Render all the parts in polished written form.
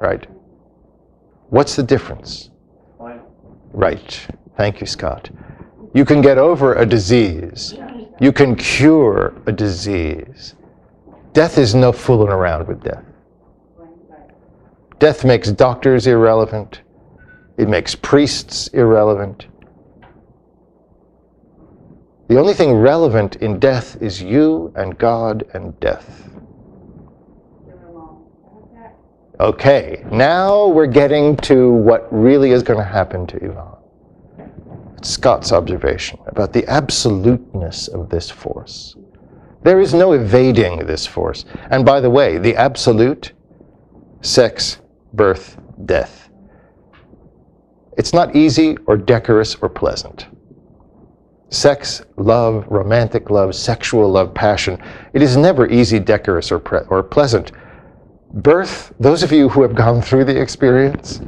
right? What's the difference? Right. Thank you, Scott. You can get over a disease. You can cure a disease. Death is no fooling around with death. Death makes doctors irrelevant. It makes priests irrelevant. The only thing relevant in death is you and God and death. Okay, now we're getting to what really is going to happen to Yvonne. It's Scott's observation about the absoluteness of this force. There is no evading this force. And by the way, the absolute, sex, birth, death. It's not easy or decorous or pleasant. Sex, love, romantic love, sexual love, passion. It is never easy, decorous, or pleasant. Birth, those of you who have gone through the experience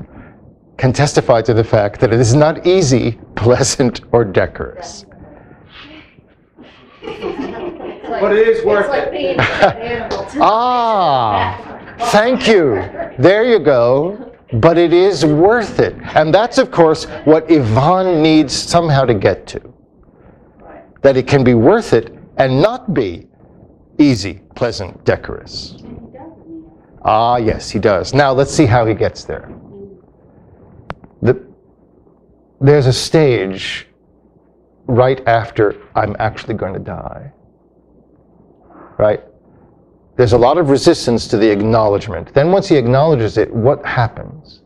can testify to the fact that it is not easy, pleasant, or decorous. But it is worth it. Thank you. There you go. But it is worth it. And that's, of course, what Yvonne needs somehow to get to. That it can be worth it and not be easy, pleasant, decorous. Yes, he does. Now, let's see how he gets there. There's a stage right after I'm actually going to die. Right? There's a lot of resistance to the acknowledgement. Then once he acknowledges it, what happens?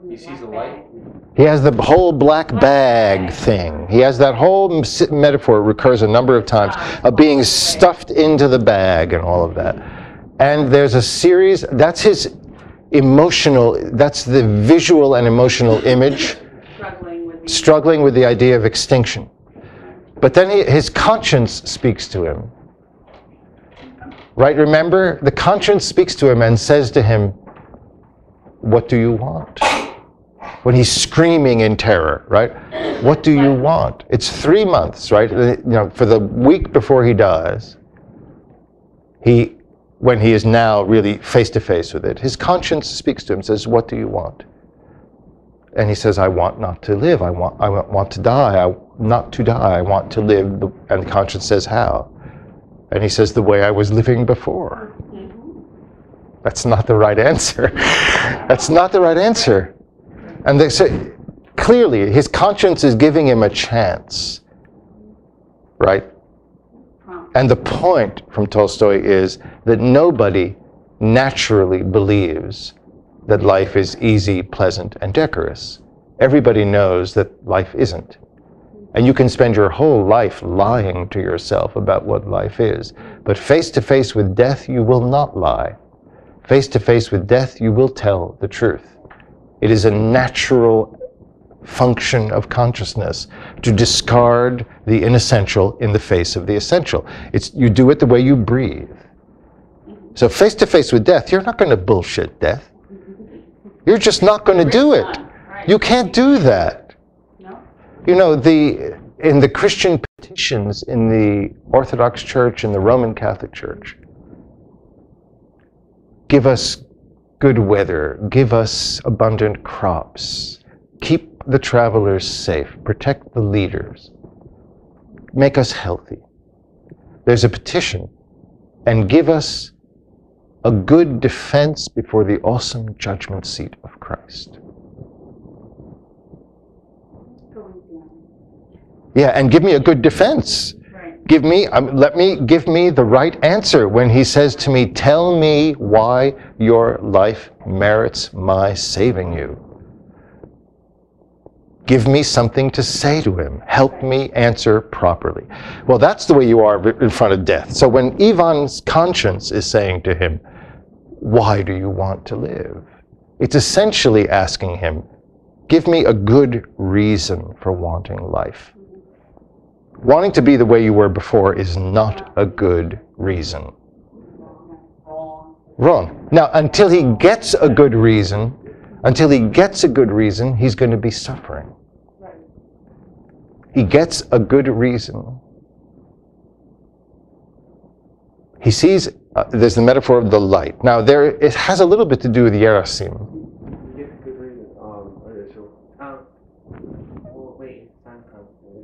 He sees the light. He has the whole black bag thing. He has that whole metaphor, recurs a number of times, of being stuffed into the bag and all of that. And there's a series, that's his emotional, that's the visual and emotional image, struggling with the idea of extinction. But then his conscience speaks to him. Right? Remember, the conscience speaks to him and says to him, what do you want? When he's screaming in terror, right? What do you want? It's 3 months, right? You know, for the week before he dies, when he is now really face to face with it, his conscience speaks to him, says, what do you want? And he says, I want not to live. I want to die. Not to die. I want to live. And the conscience says, how? And he says, the way I was living before. That's not the right answer. That's not the right answer. And they say, clearly, his conscience is giving him a chance, right? And the point from Tolstoy is that nobody naturally believes that life is easy, pleasant, and decorous. Everybody knows that life isn't. And you can spend your whole life lying to yourself about what life is. But face to face with death, you will not lie. Face to face with death, you will tell the truth. It is a natural function of consciousness to discard the inessential in the face of the essential. You do it the way you breathe. So face to face with death, you're not going to bullshit death. You're just not going to do it. You can't do that. You know, in the Christian petitions in the Orthodox Church and the Roman Catholic Church, give us good weather, give us abundant crops, keep the travelers safe, protect the leaders, make us healthy. There's a petition, and give us a good defense before the awesome judgment seat of Christ. Yeah, and give me a good defense. Give me the right answer when he says to me, tell me why your life merits my saving you. Give me something to say to him. Help me answer properly. Well, that's the way you are in front of death. So when Ivan's conscience is saying to him, why do you want to live? It's essentially asking him, give me a good reason for wanting life. Wanting to be the way you were before is not a good reason. Wrong. Now, until he gets a good reason, he's going to be suffering. He gets a good reason. He sees There's the metaphor of the light. Now, it has a little bit to do with Yerasim.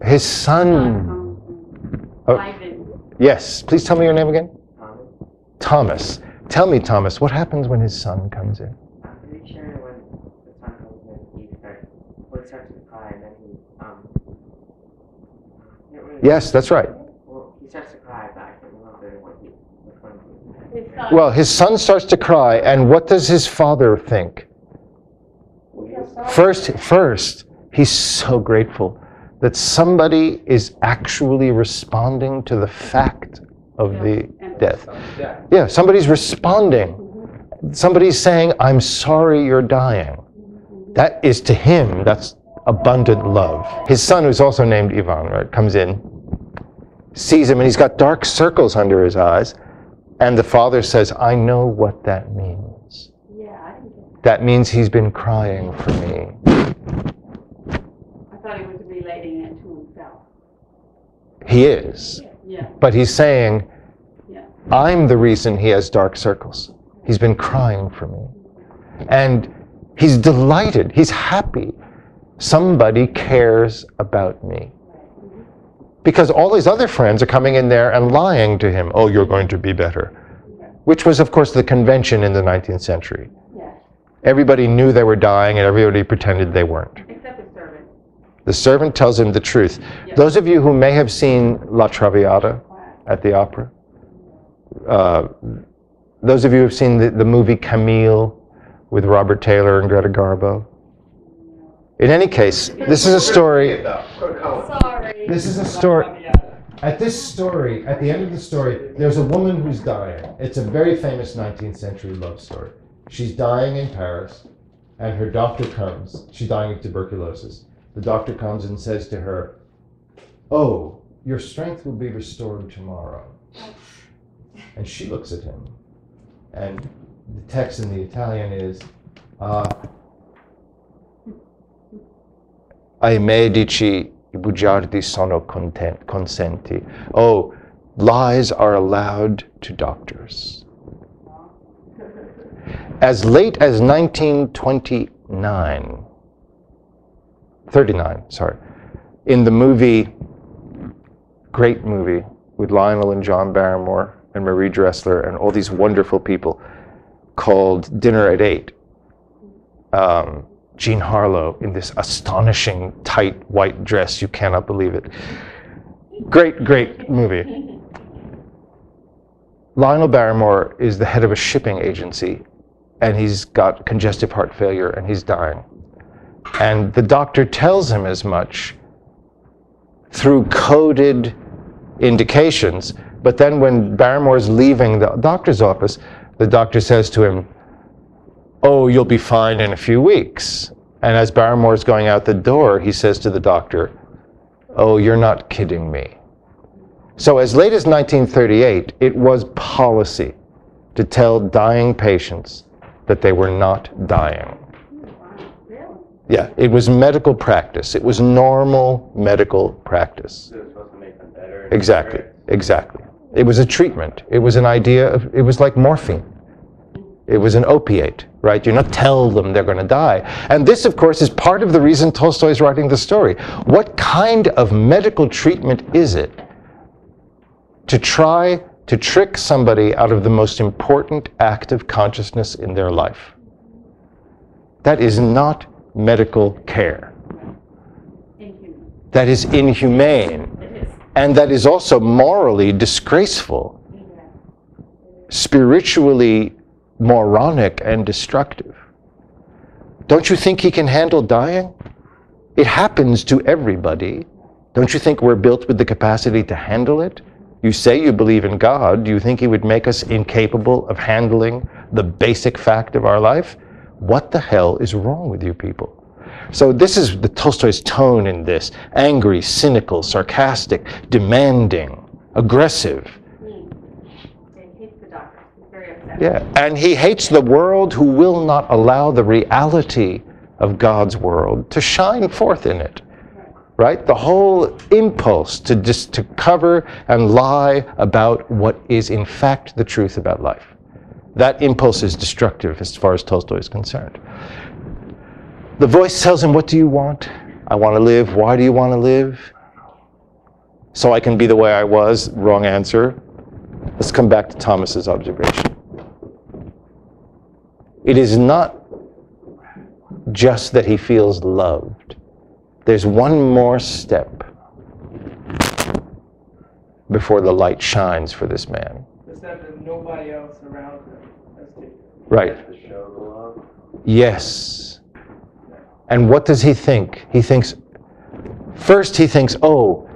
His son. Yes, please tell me your name again. Thomas. Tell me, Thomas, what happens when his son comes in? I'm pretty sure when the son comes in, he starts to cry, and then Yes, that's right. Well, he starts to cry, but I can't remember which one. Well, his son starts to cry, and what does his father think? First, he's so grateful that somebody is actually responding to the fact of the death. Yeah, somebody's responding. Somebody's saying, I'm sorry you're dying. That is, to him, that's abundant love. His son, who's also named Ivan, right, comes in, sees him, and he's got dark circles under his eyes, and the father says, I know what that means. That means he's been crying for me. I thought he was relating it to himself. He is. Yeah. But he's saying, I'm the reason he has dark circles. He's been crying for me. And he's delighted. He's happy. Somebody cares about me. Because all his other friends are coming in there and lying to him. Oh, you're going to be better. Which was, of course, the convention in the 19th century. Everybody knew they were dying and everybody pretended they weren't. Except the servant. The servant tells him the truth. Those of you who may have seen La Traviata at the opera, those of you who have seen the movie Camille with Robert Taylor and Greta Garbo. In any case, this is a story. Sorry. This is a story. At the end of the story, there's a woman who's dying. It's a very famous 19th century love story. She's dying in Paris, and her doctor comes. She's dying of tuberculosis. The doctor comes and says to her, oh, your strength will be restored tomorrow. And she looks at him, and the text in the Italian is, ai medici I bugiardi sono consenti. Oh, lies are allowed to doctors. As late as 1939, in the movie, great movie, with Lionel and John Barrymore and Marie Dressler and all these wonderful people, called Dinner at 8. Jean Harlow in this astonishing tight white dress, you cannot believe it. Great, great movie. Lionel Barrymore is the head of a shipping agency, and he's got congestive heart failure, and he's dying. And the doctor tells him as much through coded indications, but then when Barrymore's leaving the doctor's office, the doctor says to him, oh, you'll be fine in a few weeks. And as Barrymore's going out the door, he says to the doctor, oh, you're not kidding me. So as late as 1938, it was policy to tell dying patients that they were not dying. Yeah, it was medical practice. It was normal medical practice. So it was supposed to make them better. Exactly, exactly. It was a treatment. It was an idea of, it was like morphine. It was an opiate, right? You not tell them they're going to die. And this, of course, is part of the reason Tolstoy's writing the story. What kind of medical treatment is it to try to trick somebody out of the most important act of consciousness in their life? That is not medical care. Inhuman. That is inhumane. It is. And that is also morally disgraceful, spiritually moronic and destructive. Don't you think he can handle dying? It happens to everybody. Don't you think we're built with the capacity to handle it? You say you believe in God. Do you think he would make us incapable of handling the basic fact of our life? What the hell is wrong with you people? So this is the Tolstoy's tone in this: angry, cynical, sarcastic, demanding, aggressive. He hates the doctor. He's very upset. Yeah, and he hates the world who will not allow the reality of God's world to shine forth in it. right? The whole impulse to cover and lie about what is in fact the truth about life. That impulse is destructive as far as Tolstoy is concerned. The voice tells him, what do you want? I want to live. Why do you want to live? So I can be the way I was. Wrong answer. Let's come back to Thomas's observation. It is not just that he feels loved. There's one more step before the light shines for this man. It's that nobody else around him has taken. Right. Yes. And what does he think? He thinks, oh,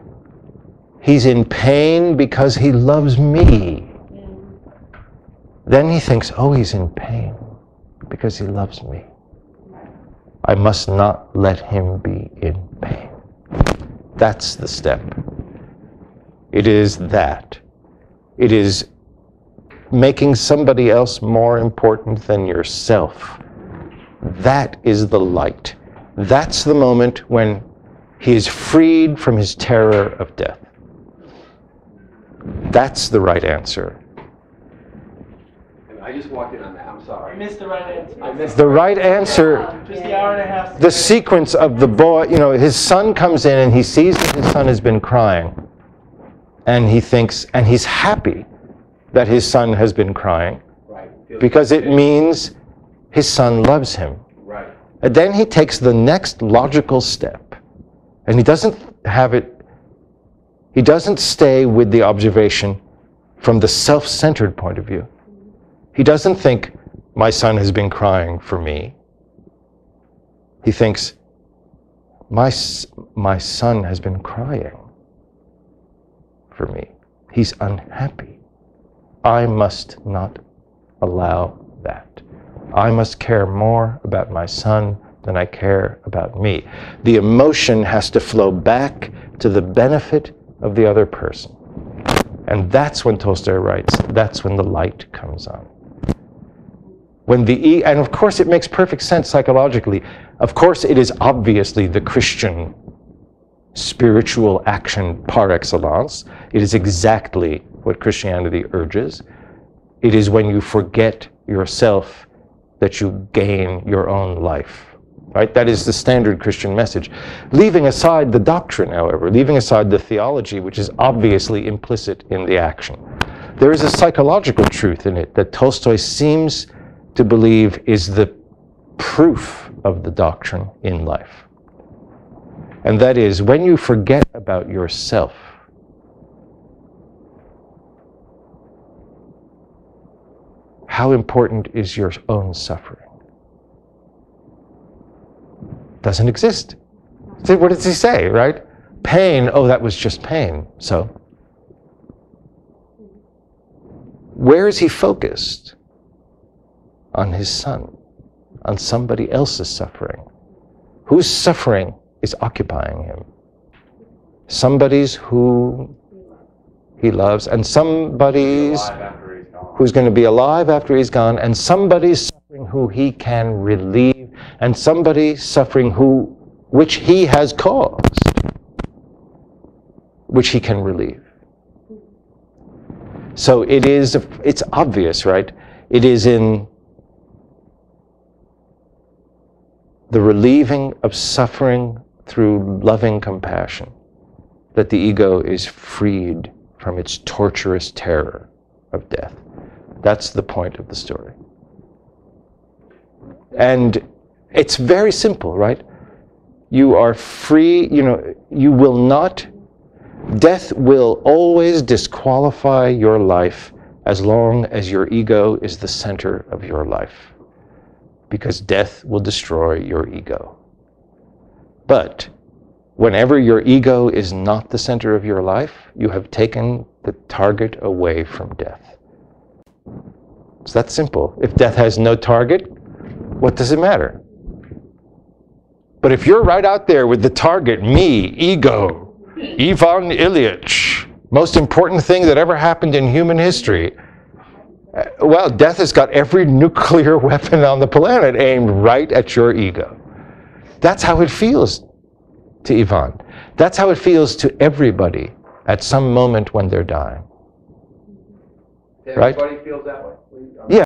he's in pain because he loves me. Then he thinks, oh, he's in pain because he loves me. I must not let him be in pain. That's the step. It is that. It is making somebody else more important than yourself. That is the light. That's the moment when he is freed from his terror of death. That's the right answer. I just walked in on that. I'm sorry. I missed the right answer. I missed The right answer, Just the hour and a half. the sequence of the boy, his son comes in and he sees that his son has been crying. And he thinks, and he's happy that his son has been crying. Right. Because it means his son loves him. Right. And then he takes the next logical step. And he doesn't stay with the observation from the self-centered point of view. He doesn't think, my son has been crying for me. He thinks, my son has been crying for me. He's unhappy. I must not allow that. I must care more about my son than I care about me. The emotion has to flow back to the benefit of the other person. And that's when Tolstoy writes, that's when the light comes on. And of course it makes perfect sense psychologically. Of course it is obviously the Christian spiritual action par excellence. It is exactly what Christianity urges. It is when you forget yourself that you gain your own life. Right? That is the standard Christian message. Leaving aside the doctrine, however, leaving aside the theology, which is obviously implicit in the action, there is a psychological truth in it that Tolstoy seems to believe is the proof of the doctrine in life. And that is, when you forget about yourself, how important is your own suffering? Doesn't exist. See, what does he say, right? Pain, oh, that was just pain. So, where is he focused? On his son, on somebody else's suffering. Whose suffering is occupying him? Somebody's who he loves, and somebody's who's going to be alive after he's gone, and somebody's suffering who he can relieve, and somebody's suffering which he has caused, which he can relieve. So it's obvious, right? It is in the relieving of suffering through loving compassion that the ego is freed from its torturous terror of death. That's the point of the story. And it's very simple, right? You are free, you will not, death will always disqualify your life as long as your ego is the center of your life. Because death will destroy your ego. But whenever your ego is not the center of your life, you have taken the target away from death. It's that simple. If death has no target, what does it matter? But if you're right out there with the target, me, ego, Ivan Ilyich, most important thing that ever happened in human history, well, death has got every nuclear weapon on the planet aimed right at your ego. That's how it feels to Yvonne. That's how it feels to everybody at some moment when they're dying. Everybody feels that way. Yeah.